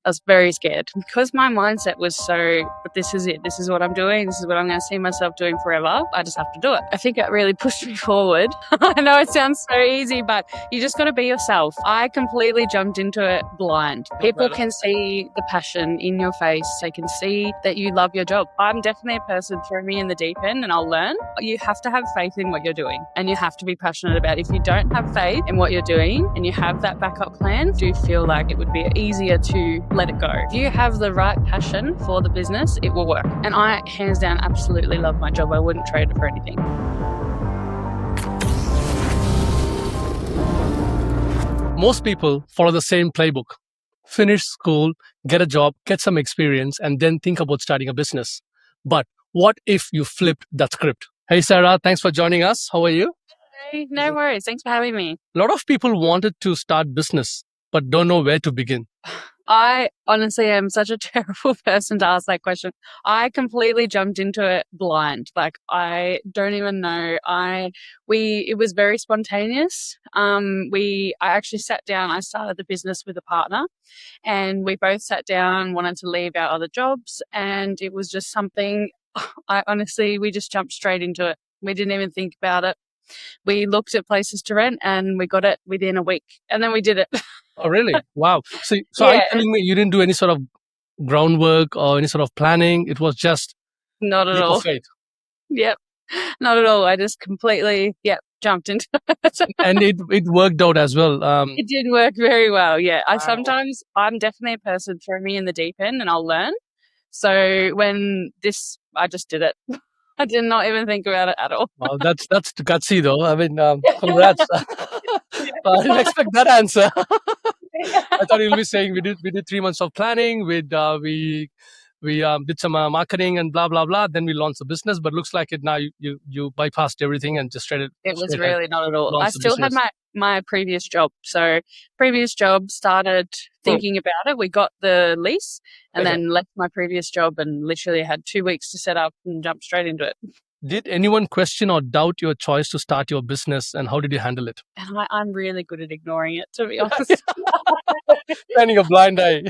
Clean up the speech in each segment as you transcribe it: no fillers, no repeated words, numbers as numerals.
I was very scared because my mindset was so, but this is it. This is what I'm doing. This is what I'm going to see myself doing forever. I just have to do it. I think it really pushed me forward. I know it sounds so easy, but you just got to be yourself. I completely jumped into it blind. People can see the passion in your face. They can see that you love your job. I'm definitely a person, throw me in the deep end and I'll learn. You have to have faith in what you're doing and you have to be passionate about it. If you don't have faith in what you're doing and you have that backup plan, do feel like it would be easier to let it go. If you have the right passion for the business, it will work. And I, hands down, absolutely love my job. I wouldn't trade it for anything. Most people follow the same playbook. Finish school, get a job, get some experience, and then think about starting a business. But what if you flipped that script? Hey, Sarah, thanks for joining us. How are you? Hey, no worries. Thanks for having me. A lot of people wanted to start business, but don't know where to begin. I honestly am such a terrible person to ask that question. I completely jumped into it blind. Like, I don't even know. It was very spontaneous. I actually sat down. I started the business with a partner, and we both sat down, wanted to leave our other jobs, and it was just something. We just jumped straight into it. We didn't even think about it. We looked at places to rent, and we got it within a week, and then we did it. Oh, really? Wow. So Yeah. are you telling me you didn't do any sort of groundwork or any sort of planning? It was just Not at leap of all. faith. Yep. Not at all. I just completely, jumped into it. And it worked out as well. It did work very well. Yeah. Wow. I'm definitely a person, throw me in the deep end and I'll learn. So I just did it. I did not even think about it at all. Wow, that's gutsy though. I mean, congrats. I didn't expect that answer. I thought you'll be saying we did 3 months of planning. We did some marketing and blah blah blah. Then we launched the business. But looks like it now you bypassed everything and just straight. It was really not at all. I launched the still had business. my previous job. So previous job, started thinking about it. We got the lease and Okay. then left my previous job and literally had 2 weeks to set up and jump straight into it. Did anyone question or doubt your choice to start your business, and how did you handle it? And I'm really good at ignoring it, to be honest. Turning a blind eye.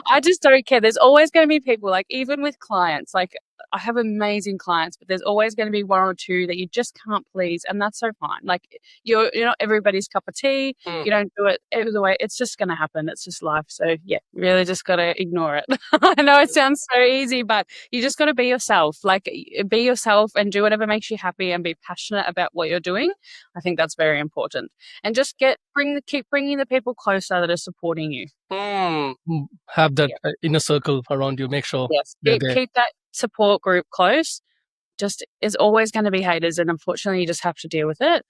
I just don't care. There's always going to be people, like, even with clients, like, I have amazing clients, but there's always going to be one or two that you just can't please, and that's so fine. Like, you're not everybody's cup of tea. You don't do it either way. It's just going to happen. It's just life. So yeah, really just got to ignore it. I know it sounds so easy, but you just got to be yourself. Like, be yourself and do whatever makes you happy and be passionate about what you're doing. I think that's very important. And just keep bringing the people closer that are supporting you. Have that inner circle around you. Make sure. Yes, they're there. keep that support group close. Just, there's always going to be haters, and unfortunately you just have to deal with it.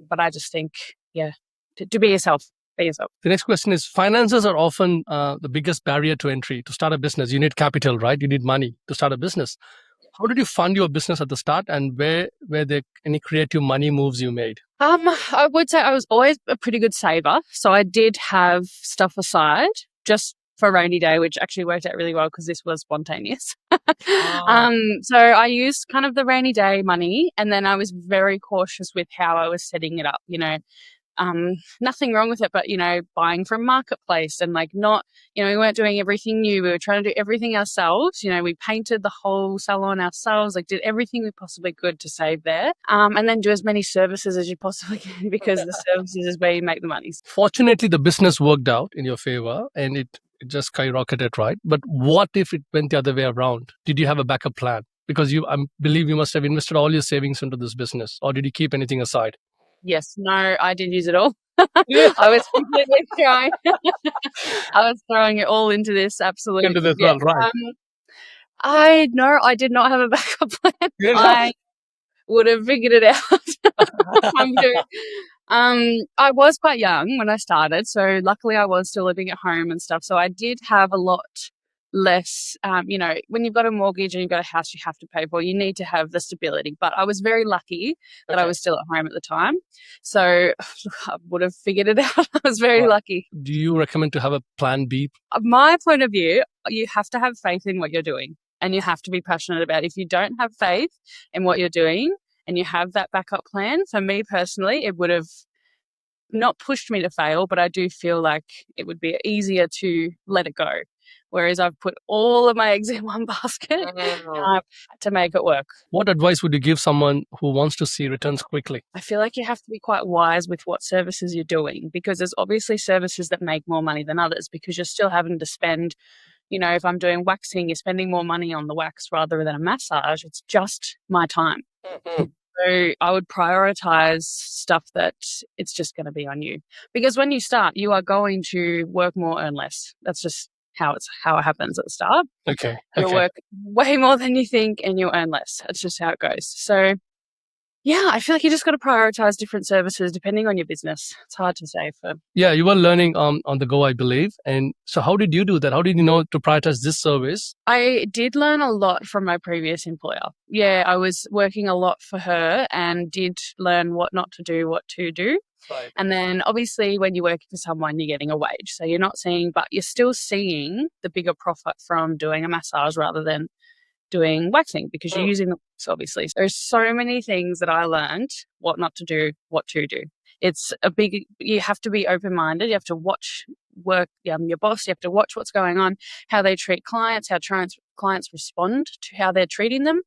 But I just think, to be yourself. Be yourself. The next question is, finances are often the biggest barrier to entry. To start a business, you need capital, right? You need money to start a business. How did you fund your business at the start, and where there any creative money moves you made? I would say I was always a pretty good saver. So I did have stuff aside just for a rainy day, which actually worked out really well because this was spontaneous. So I used kind of the rainy day money, and then I was very cautious with how I was setting it up, nothing wrong with it, but, buying from Marketplace and we weren't doing everything new. We were trying to do everything ourselves. We painted the whole salon ourselves, did everything we possibly could to save there. And then do as many services as you possibly can, because the services is where you make the money. Fortunately, the business worked out in your favor and it just skyrocketed, right? But what if it went the other way around? Did you have a backup plan? Because I believe you must have invested all your savings into this business, or did you keep anything aside? Yes, no, I did use it all. I was completely throwing. I was throwing it all into this. Absolutely, Into this, well, right? I did not have a backup plan. I would have figured it out. I was quite young when I started, so luckily I was still living at home and stuff. So I did have a lot less, when you've got a mortgage and you've got a house you have to pay for, you need to have the stability. But I was very lucky that I was still at home at the time. So I would have figured it out. I was very lucky. Do you recommend to have a plan B? My point of view, you have to have faith in what you're doing and you have to be passionate about it. If you don't have faith in what you're doing and you have that backup plan, for me personally, it would have not pushed me to fail, but I do feel like it would be easier to let it go. Whereas I've put all of my eggs in one basket and I've had to make it work. What advice would you give someone who wants to see returns quickly? I feel like you have to be quite wise with what services you're doing, because there's obviously services that make more money than others, because you're still having to spend, if I'm doing waxing, you're spending more money on the wax rather than a massage. It's just my time. So I would prioritize stuff that it's just going to be on you, because when you start, you are going to work more, earn less. That's just how it happens at the start. Okay. You'll work way more than you think and you'll earn less. That's just how it goes. So yeah, I feel like you just got to prioritize different services depending on your business. It's hard to say Yeah, you were learning on the go, I believe. And so how did you do that? How did you know to prioritize this service? I did learn a lot from my previous employer. Yeah, I was working a lot for her and did learn what not to do, what to do. Right. And then obviously when you're working for someone, you're getting a wage. So you're not seeing, but you're still seeing the bigger profit from doing a massage rather than doing waxing, because you're using the wax, obviously. There's so many things that I learned, what not to do, what to do. It's you have to be open-minded. You have to watch your boss. You have to watch what's going on, how they treat clients, how clients respond to how they're treating them.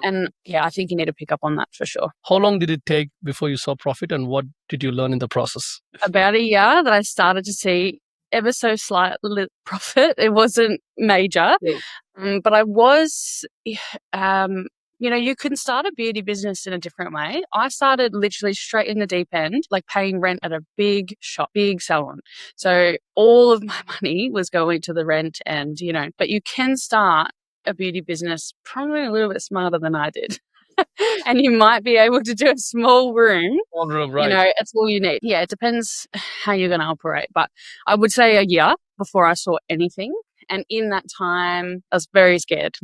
And yeah, I think you need to pick up on that for sure. How long did it take before you saw profit, and what did you learn in the process? About a year that I started to see ever so slight profit. It wasn't major, but I was, you can start a beauty business in a different way. I started literally straight in the deep end, like paying rent at a big shop, big salon. So all of my money was going to the rent and, but you can start a beauty business probably a little bit smarter than I did. And you might be able to do a small room. Small room, right. It's all you need. Yeah, it depends how you're going to operate. But I would say a year before I saw anything. And in that time, I was very scared.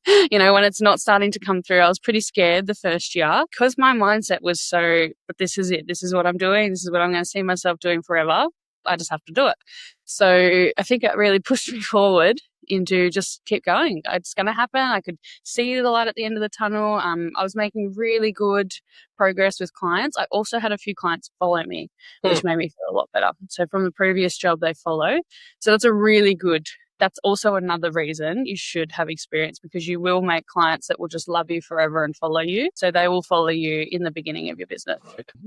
When it's not starting to come through, I was pretty scared the first year, because my mindset was but this is it. This is what I'm doing. This is what I'm going to see myself doing forever. I just have to do it. So I think it really pushed me forward into just keep going. It's going to happen. I could see the light at the end of the tunnel. I was making really good progress with clients. I also had a few clients follow me, which made me feel a lot better. So from the previous job, they follow. So that's also another reason you should have experience, because you will make clients that will just love you forever and follow you. So they will follow you in the beginning of your business.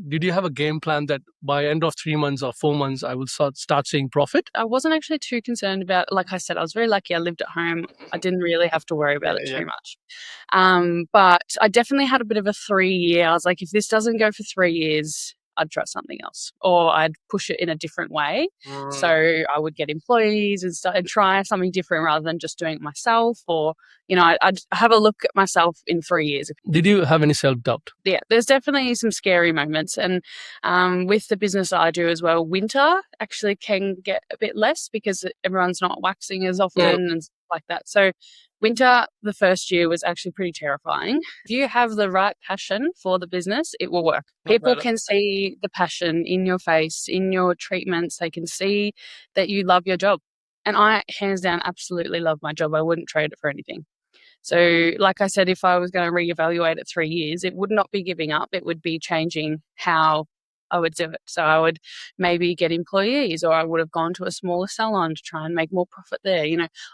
Did you have a game plan that by end of 3 months or 4 months, I will start seeing profit? I wasn't actually too concerned about it. Like I said, I was very lucky. I lived at home. I didn't really have to worry about it too much. But I definitely had a bit of a 3-year. I was like, if this doesn't go for 3 years, I'd try something else, or I'd push it in a different way. So I would get employees and try something different rather than just doing it myself, or, I'd have a look at myself in 3 years. Did you have any self-doubt? Yeah, there's definitely some scary moments. And with the business I do as well, winter actually can get a bit less because everyone's not waxing as often and stuff like that. So winter, the first year, was actually pretty terrifying. If you have the right passion for the business, it will work. People can see the passion in your face, in your treatments. They can see that you love your job. And I, hands down, absolutely love my job. I wouldn't trade it for anything. So like I said, if I was going to reevaluate at 3 years, it would not be giving up. It would be changing how I would do it. So I would maybe get employees, or I would have gone to a smaller salon to try and make more profit there.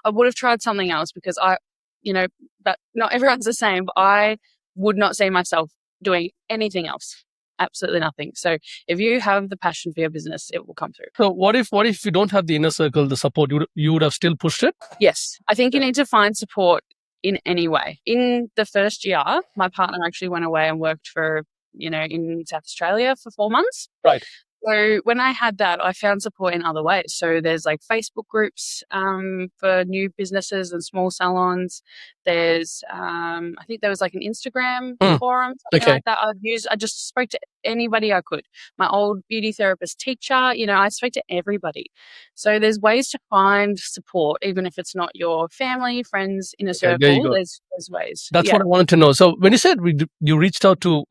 I would have tried something else, because but not everyone's the same, but I would not see myself doing anything else. Absolutely nothing. So if you have the passion for your business, it will come through. So what if you don't have the inner circle, the support, you would have still pushed it? Yes. I think you need to find support in any way. In the first year, my partner actually went away and worked for, in South Australia for 4 months. Right. So when I had that, I found support in other ways. So there's like Facebook groups for new businesses and small salons. There's, I think there was like an Instagram forum, something like that I'd use. I just spoke to anybody I could. My old beauty therapist teacher, I spoke to everybody. So there's ways to find support, even if it's not your family, friends, inner circle. There's ways. That's what I wanted to know. So when you said you reached out to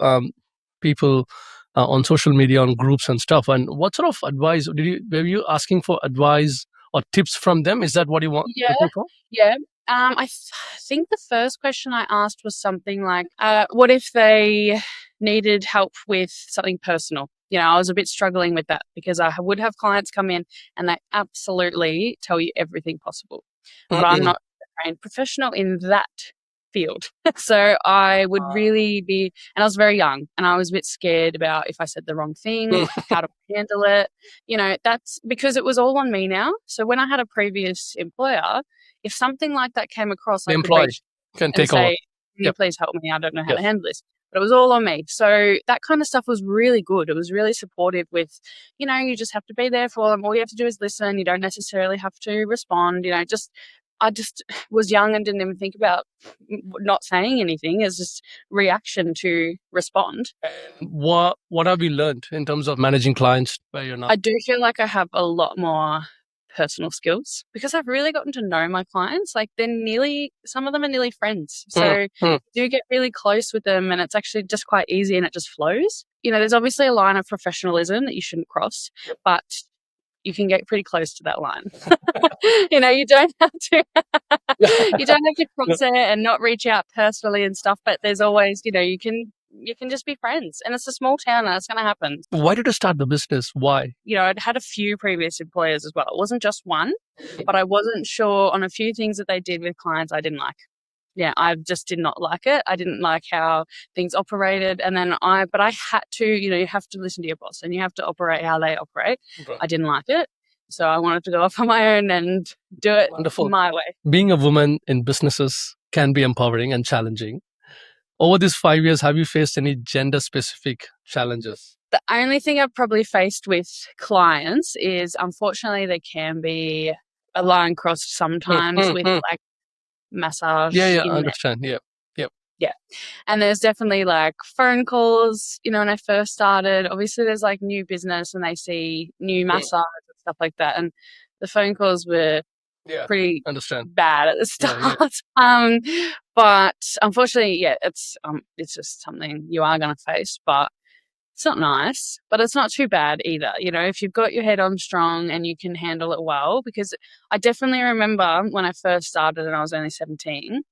people on social media, on groups and stuff, and what sort of advice were you asking for? Advice or tips from them? Is that what you want? Yeah. I think the first question I asked was something like, what if they needed help with something personal? I was a bit struggling with that because I would have clients come in and they absolutely tell you everything possible. But I'm not a trained professional in that field. So I would really be, and I was very young and I was a bit scared about if I said the wrong thing, how to handle it. That's because it was all on me now. So when I had a previous employer, if something like that came across, The I could employee reach can and take over. say, can you please help me? I don't know how to Yes. handle this. But it was all on me. So that kind of stuff was really good. It was really supportive with, you just have to be there for them. All you have to do is listen. You don't necessarily have to respond. I just was young and didn't even think about not saying anything as just reaction to respond. What have you learned in terms of managing clients where you're now? I do feel like I have a lot more personal skills because I've really gotten to know my clients. Like some of them are nearly friends. So you do get really close with them and it's actually just quite easy and it just flows. There's obviously a line of professionalism that you shouldn't cross, but you can get pretty close to that line. You don't have to you don't have to cross it and not reach out personally and stuff, but there's always, you can just be friends. And it's a small town and it's going to happen. Why did you start the business? Why? I'd had a few previous employers as well. It wasn't just one, but I wasn't sure on a few things that they did with clients I didn't like. Yeah, I just did not like it. I didn't like how things operated. And then but I had to, you have to listen to your boss and you have to operate how they operate. Okay. I didn't like it. So I wanted to go off on my own and do it my way. Being a woman in businesses can be empowering and challenging. Over these 5 years, have you faced any gender-specific challenges? The only thing I've probably faced with clients is, unfortunately, there can be a line crossed sometimes with like massage. Yeah, I understand. Yeah. Yeah. And there's definitely like phone calls, when I first started. Obviously, there's like new business and they see new massage and stuff like that. And the phone calls were pretty bad at the start. Yeah. But unfortunately, it's just something you are going to face. But it's not nice, but it's not too bad either. If you've got your head on strong and you can handle it well, because I definitely remember when I first started and I was only 17,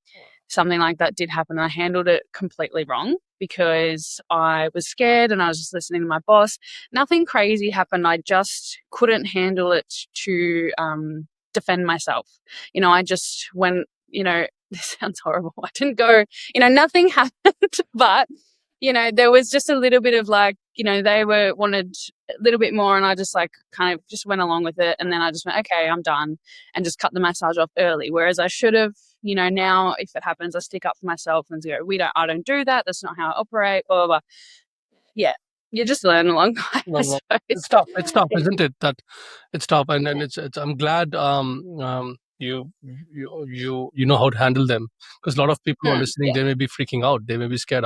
something like that did happen. I handled it completely wrong because I was scared and I was just listening to my boss. Nothing crazy happened. I just couldn't handle it to defend myself. I just went, this sounds horrible. I didn't go, nothing happened, but there was just a little bit of like, they wanted a little bit more and I just like kind of just went along with it. And then I just went, okay, I'm done, and just cut the massage off early. Whereas I should have, now if it happens, I stick up for myself and go, I don't do that. That's not how I operate, blah, blah, blah. Yeah. You just learn along the way. It's tough, isn't it? That it's tough. And it's I'm glad, you know how to handle them, because a lot of people who are listening, they may be freaking out. They may be scared.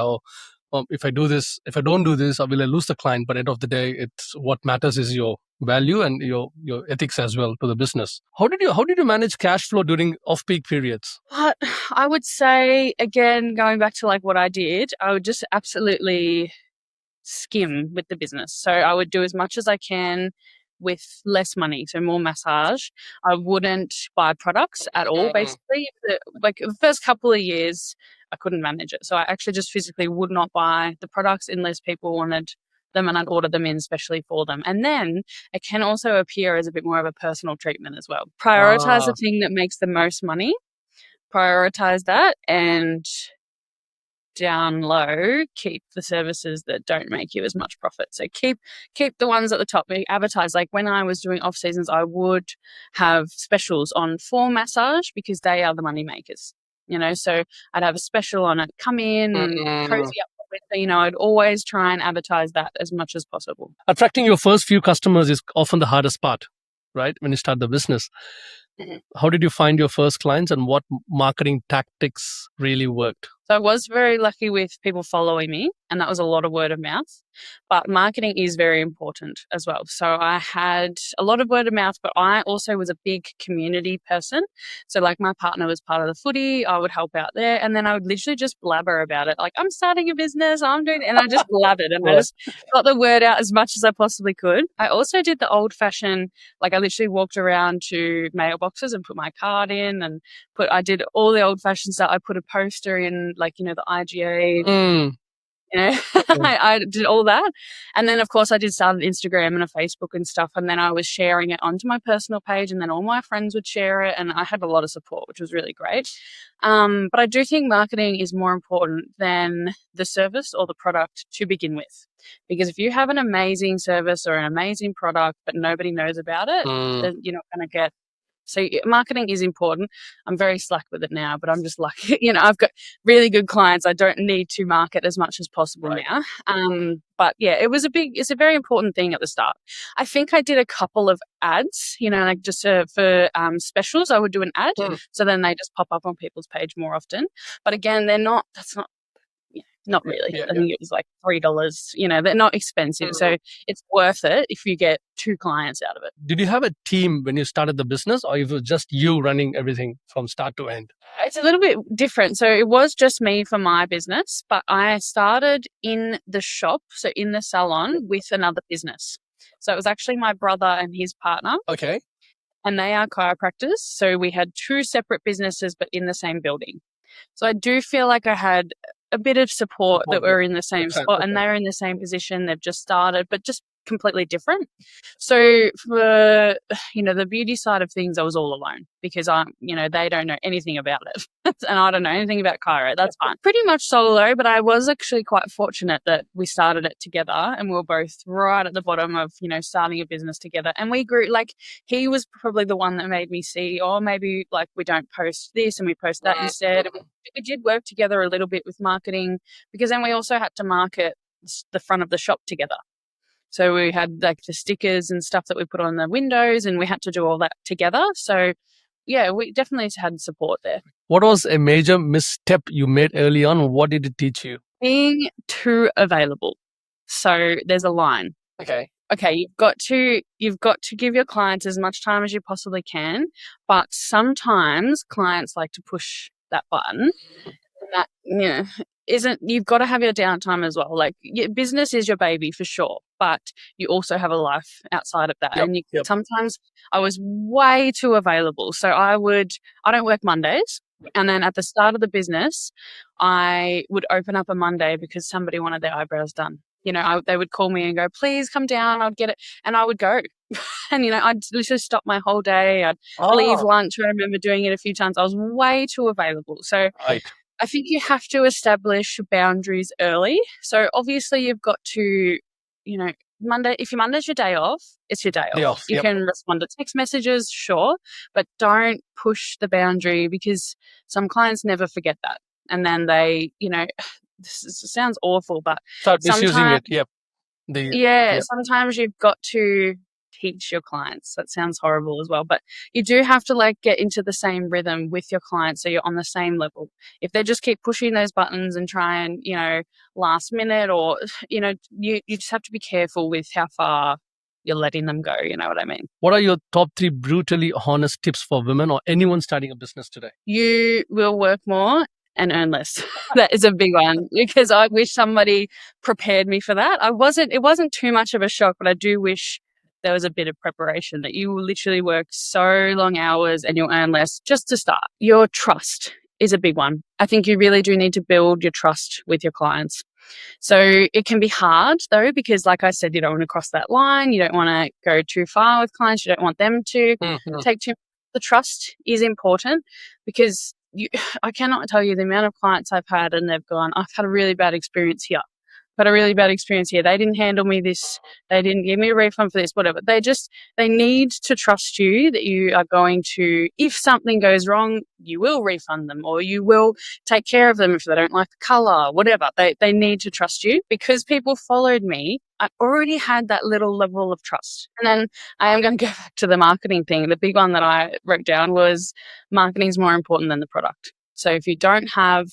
If I don't do this, will I lose the client? But at the end of the day, it's what matters is your value and your ethics as well to the business. How did you manage cash flow during off-peak periods? But I would say, again, going back to like what I did, I would just absolutely skim with the business. So I would do as much as I can with less money, so more massage. I wouldn't buy products at all, basically. The first couple of years, I couldn't manage it. So I actually just physically would not buy the products unless people wanted them and I'd order them in especially for them. And then it can also appear as a bit more of a personal treatment as well. Prioritize the thing that makes the most money. Prioritize that, and down low, keep the services that don't make you as much profit. So keep the ones at the top. We advertise, like when I was doing off seasons, I would have specials on for massage because they are the money makers. So I'd have a special on it. Come in and cozy up with it. I'd always try and advertise that as much as possible. Attracting your first few customers is often the hardest part, right? When you start the business. How did you find your first clients and what marketing tactics really worked? So I was very lucky with people following me, and that was a lot of word of mouth. But marketing is very important as well. So I had a lot of word of mouth, but I also was a big community person. So like my partner was part of the footy, I would help out there, and then I would literally just blabber about it. Like, I'm starting a business, and I just blabbered and I just got the word out as much as I possibly could. I also did the old fashioned, like I literally walked around to mailboxes and put my card in and I did all the old fashioned stuff. I put a poster in, like, the IGA You know, I did all that. And then, of course, I did start an Instagram and a Facebook and stuff. And then I was sharing it onto my personal page, and then all my friends would share it. And I had a lot of support, which was really great. But I do think marketing is more important than the service or the product to begin with. Because if you have an amazing service or an amazing product, but nobody knows about it, then you're not going to get. So marketing is important. I'm very slack with it now, but I'm just lucky. I've got really good clients. I don't need to market as much as possible now. But yeah, it's a very important thing at the start. I think I did a couple of ads, like just for specials, I would do an ad. So then they just pop up on people's page more often. But again, that's not really. I think it was like $3. They're not expensive. So it's worth it if you get 2 clients out of it. Did you have a team when you started the business, or it was just you running everything from start to end? It's a little bit different. So it was just me for my business, but I started in the shop, so in the salon, with another business. So it was actually my brother and his partner. Okay. And they are chiropractors. So we had 2 separate businesses, but in the same building. So I do feel like I had a bit of support that were in the same spot, and they're in the same position. They've just started, but just completely different. So for, the beauty side of things, I was all alone because they don't know anything about it and I don't know anything about chiro. That's fine. Pretty much solo, but I was actually quite fortunate that we started it together and we were both right at the bottom of, starting a business together. And we grew, like, he was probably the one that made me see, maybe like we don't post this and we post that instead. And we did work together a little bit with marketing, because then we also had to market the front of the shop together. So we had like the stickers and stuff that we put on the windows, and we had to do all that together. So yeah, we definitely had support there. What was a major misstep you made early on? What did it teach you? Being too available. So there's a line. Okay, you've got to give your clients as much time as you possibly can, but sometimes clients like to push that button. And that, you've got to have your downtime as well. Like, your business is your baby for sure, but you also have a life outside of that. Sometimes I was way too available. So I don't work Mondays. And then at the start of the business, I would open up a Monday because somebody wanted their eyebrows done. They would call me and go, please come down. I'd get it. And I would go. And, I'd literally stop my whole day. I'd leave lunch. I remember doing it a few times. I was way too available. So I think you have to establish boundaries early. So obviously you've got to, Monday, if your Monday's your day off, it's your day off. You can respond to text messages, sure, but don't push the boundary, because some clients never forget that. And then they, this sounds awful, but start misusing it. Sometimes you've got to teach your clients. That sounds horrible as well, but you do have to get into the same rhythm with your clients, so you're on the same level. If they just keep pushing those buttons and try and last minute, or you just have to be careful with how far you're letting them go. You know what I mean? What are your top 3 brutally honest tips for women or anyone starting a business today? You will work more and earn less. That is a big one, because I wish somebody prepared me for that. It wasn't too much of a shock, but I do wish there was a bit of preparation, that you will literally work so long hours and you'll earn less just to start. Your trust is a big one. I think you really do need to build your trust with your clients. So it can be hard though, because like I said, you don't want to cross that line. You don't want to go too far with clients. You don't want them to take too much. The trust is important, because I cannot tell you the amount of clients I've had and they've gone, I've had a really bad experience here. They didn't handle me this. They didn't give me a refund for this, whatever. They need to trust you that you are going to, if something goes wrong, you will refund them, or you will take care of them if they don't like the color, whatever. They need to trust you, because people followed me. I already had that little level of trust. And then I am going to go back to the marketing thing. The big one that I wrote down was, marketing is more important than the product. So if you don't have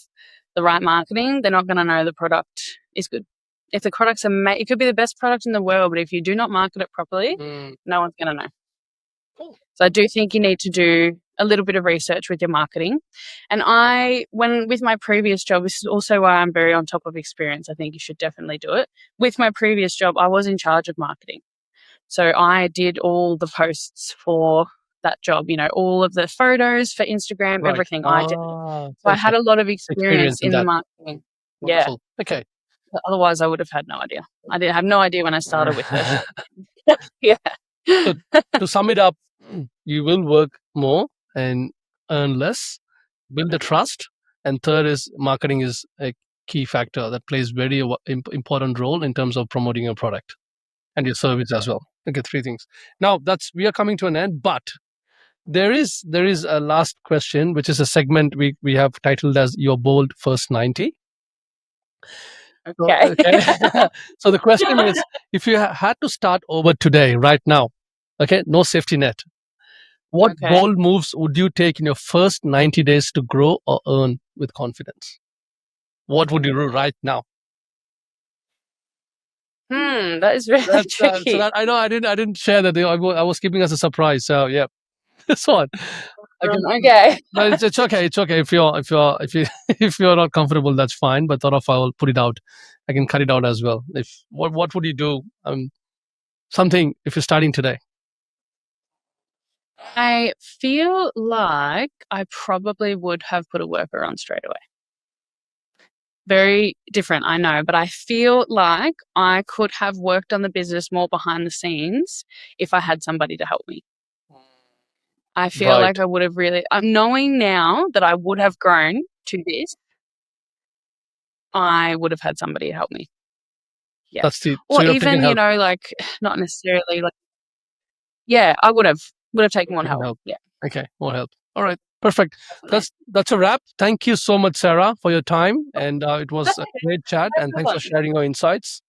the right marketing, they're not going to know the product is good. If the product's it could be the best product in the world, but if you do not market it properly, no one's going to know. Cool. So I do think you need to do a little bit of research with your marketing. And with my previous job, this is also why I'm very on top of experience. I think you should definitely do it. With my previous job, I was in charge of marketing. So I did all the posts for that job, all of the photos for Instagram, everything I did. So I had a lot of experience in the marketing. Wonderful. Yeah. Okay. Otherwise, I would have had no idea. I didn't have no idea when I started with it. Yeah. So to sum it up, you will work more and earn less, build the trust, and third is marketing is a key factor that plays very important role in terms of promoting your product and your service as well. Okay, three things. Now we are coming to an end, but there is a last question, which is a segment we have titled as your bold first 90. Okay. Okay. So the question is, if you had to start over today, right now, okay, no safety net, what Okay. bold moves would you take in your first 90 days to grow or earn with confidence? What would you do right now? That is really That's tricky. so that I know I didn't share that. I was keeping as a surprise. So yeah, this one. Okay. No, it's okay. It's okay if you're if you're not comfortable, that's fine. But thought of I will put it out. I can cut it out as well. If what would you do? Something if you're starting today. I feel like I probably would have put a worker on straight away. Very different, I know, but I feel like I could have worked on the business more behind the scenes if I had somebody to help me. I feel Right. like I would have really, I'm knowing now that I would have grown to this, I would have had somebody to help me. Yeah. That's the Or you're even, taking help. like not necessarily like, yeah, I would have taken one Taking help. help. Yeah. Okay, more help. All right, perfect. Definitely. That's a wrap. Thank you so much, Sarah, for your time, and it was That's a okay. great chat. No And thanks for problem. sharing your insights.